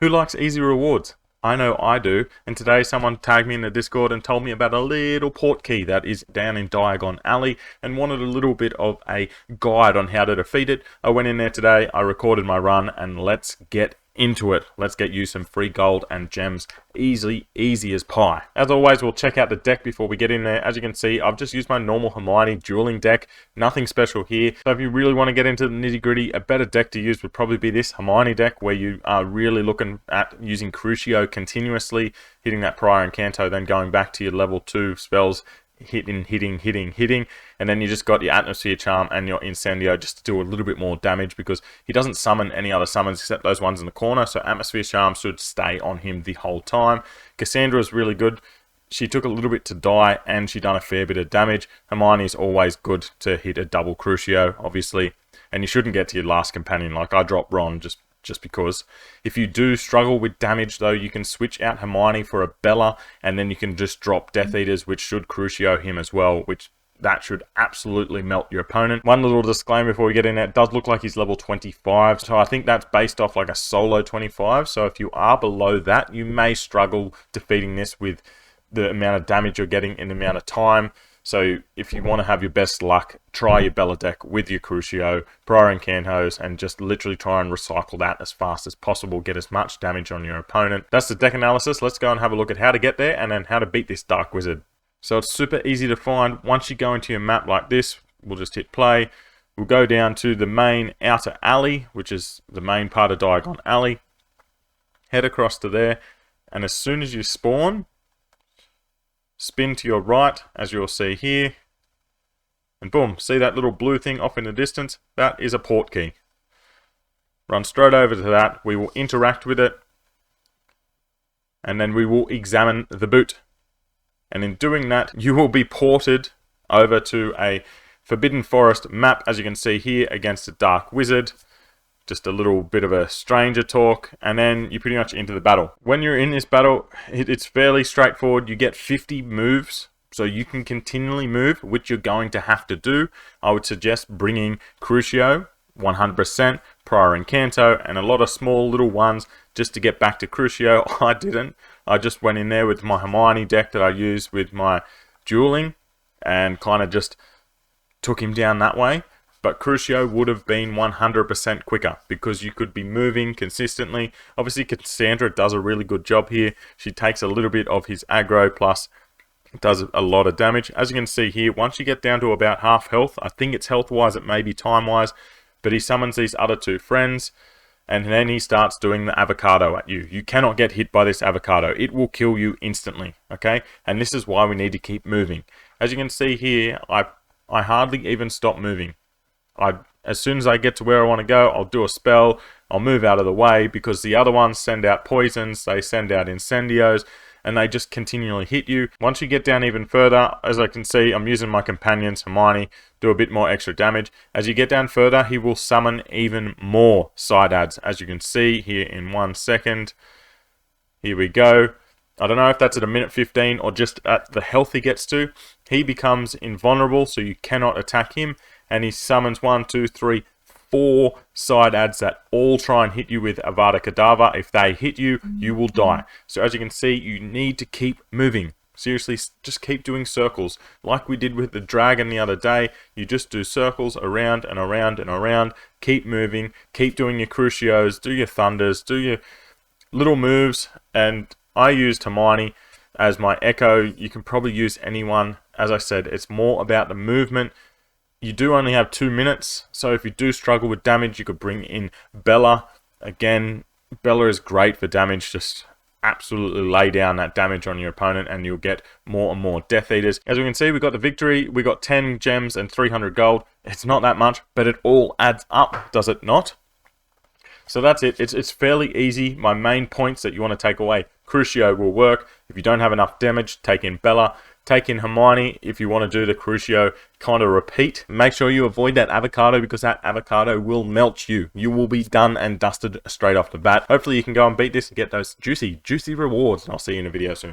Who likes easy rewards? I know I do, and today someone tagged me in the Discord and told me about a little portkey that is down in Diagon Alley and wanted a little bit of a guide on how to defeat it. I went in there today, I recorded my run, and let's get into it. Let's get you some free gold and gems easy as pie. As always, we'll check out the deck before we get in there. As you can see, I've just used my normal Hermione dueling deck. Nothing special here. So if you really want to get into the nitty gritty, a better deck to use would probably be this Hermione deck, where you are really looking at using Crucio continuously, hitting that Prior and Canto, then going back to your level 2 spells, hitting, and then you just got your Atmosphere Charm and your Incendio just to do a little bit more damage, because he doesn't summon any other summons except those ones in the corner, so Atmosphere Charm should stay on him the whole time. Cassandra is really good. She took a little bit to die, and she done a fair bit of damage. Hermione is always good to hit a double Crucio, obviously, and you shouldn't get to your last companion. Like, I dropped Ron just because. If you do struggle with damage, though, you can switch out Hermione for a Bella, and then you can just drop Death Eaters, which should Crucio him as well, which that should absolutely melt your opponent. One little disclaimer before we get in there: it does look like he's level 25, so I think that's based off like a solo 25, so if you are below that, you may struggle defeating this with the amount of damage you're getting in the amount of time. So if you want to have your best luck, try your Bella deck with your Crucio, Prior Incantos, and just literally try and recycle that as fast as possible. Get as much damage on your opponent. That's the deck analysis. Let's go and have a look at how to get there and then how to beat this Dark Wizard. So it's super easy to find. Once you go into your map like this, we'll just hit play. We'll go down to the main outer alley, which is the main part of Diagon Alley. Head across to there, and as soon as you spawn, spin to your right, as you'll see here, and boom, see that little blue thing off in the distance? That is a portkey. Run straight over to that, we will interact with it, and then we will examine the boot. And in doing that, you will be ported over to a Forbidden Forest map, as you can see here, against a Dark Wizard. Just a little bit of a stranger talk, and then you're pretty much into the battle. When you're in this battle, it's fairly straightforward. You get 50 moves, so you can continually move, which you're going to have to do. I would suggest bringing Crucio 100%, Prior Incanto, and a lot of small little ones just to get back to Crucio. I didn't. I just went in there with my Hermione deck that I used with my dueling and kind of just took him down that way. But Crucio would have been 100% quicker because you could be moving consistently. Obviously, Cassandra does a really good job here. She takes a little bit of his aggro, plus does a lot of damage. As you can see here, once you get down to about half health, I think it's health-wise, it may be time-wise, but he summons these other two friends, and then he starts doing the avocado at you. You cannot get hit by this avocado. It will kill you instantly, okay? And this is why we need to keep moving. As you can see here, I hardly even stop moving. As soon as I get to where I want to go, I'll do a spell, I'll move out of the way, because the other ones send out poisons, they send out incendios, and they just continually hit you. Once you get down even further, as I can see, I'm using my companions, Hermione, do a bit more extra damage. As you get down further, he will summon even more side adds, as you can see here in 1 second. Here we go. I don't know if that's at a minute 15 or just at the health he gets to. He becomes invulnerable, so you cannot attack him. And he summons 1, 2, 3, 4 side adds that all try and hit you with Avada Kedavra. If they hit you, you will die. So as you can see, you need to keep moving. Seriously, just keep doing circles. Like we did with the dragon the other day, you just do circles around and around and around. Keep moving, keep doing your Crucios, do your Thunders, do your little moves. And I used Hermione as my Echo. You can probably use anyone. As I said, it's more about the movement. You do only have 2 minutes, so if you do struggle with damage, you could bring in Bella. Again, Bella is great for damage. Just absolutely lay down that damage on your opponent and you'll get more and more Death Eaters. As we can see, we got the victory. We got 10 gems and 300 gold. It's not that much, but it all adds up, does it not? So that's it. It's fairly easy. My main points that you want to take away: Crucio will work. If you don't have enough damage, take in Bella. Take in Hermione if you want to do the Crucio kind of repeat. Make sure you avoid that avocado, because that avocado will melt you. You will be done and dusted straight off the bat. Hopefully you can go and beat this and get those juicy rewards. And I'll see you in a video soon.